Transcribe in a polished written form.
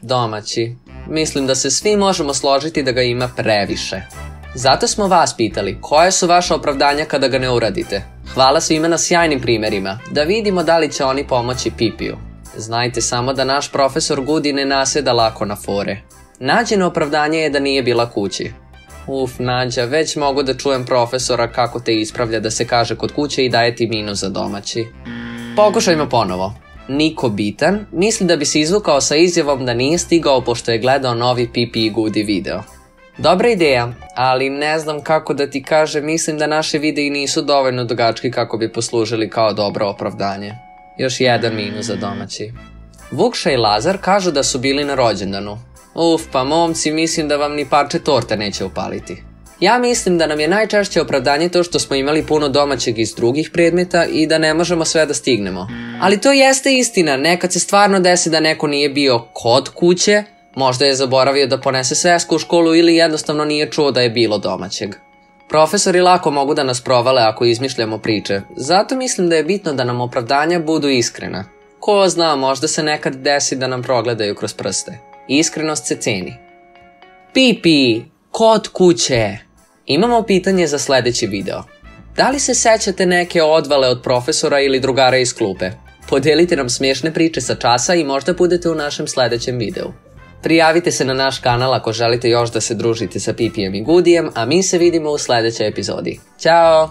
Domaći. Mislim da se svi možemo složiti da ga ima previše. Zato smo vas pitali koje su vaše opravdanja kada ga ne uradite. Hvala svima na sjajnim primjerima, da vidimo da li će oni pomoći Pipiju. Znajte samo da naš profesor Gudi ne nasjeda lako na fore. Nađeno opravdanje je da nije bila kući. Nađa, već mogu da čujem profesora kako te ispravlja da se kaže kod kuće i daje ti minus za domaći. Pokušajmo ponovo. Niko bitan misli da bi se izvukao sa izjavom da nije stigao pošto je gledao novi Pipi i Gudi video. Dobra ideja, ali ne znam kako da ti kažem, mislim da naši videi nisu dovoljno dugački kako bi poslužili kao dobro opravdanje. Još jedan minus za domaći. Vukša i Lazar kažu da su bili na rođendanu. Pa momci, mislim da vam ni parče torte neće upaliti. Ja mislim da nam je najčešće opravdanje to što smo imali puno domaćeg iz drugih predmeta i da ne možemo sve da stignemo. Ali to jeste istina, nekad se stvarno desi da neko nije bio kod kuće, možda je zaboravio da ponese svesku u školu ili jednostavno nije čuo da je bilo domaćeg. Profesori lako mogu da nas provale ako izmišljamo priče, zato mislim da je bitno da nam opravdanja budu iskrena. Ko zna, možda se nekad desi da nam progledaju kroz prste. Iskrenost se ceni. Pipi, kod kuće. Imamo pitanje za sljedeći video. Da li se sećate neke odvale od profesora ili drugara iz klupe? Podelite nam smiješne priče sa časa i možda budete u našem sljedećem videu. Prijavite se na naš kanal ako želite još da se družite sa Pipijem i Gudijem, a mi se vidimo u sljedećoj epizodi. Ćao!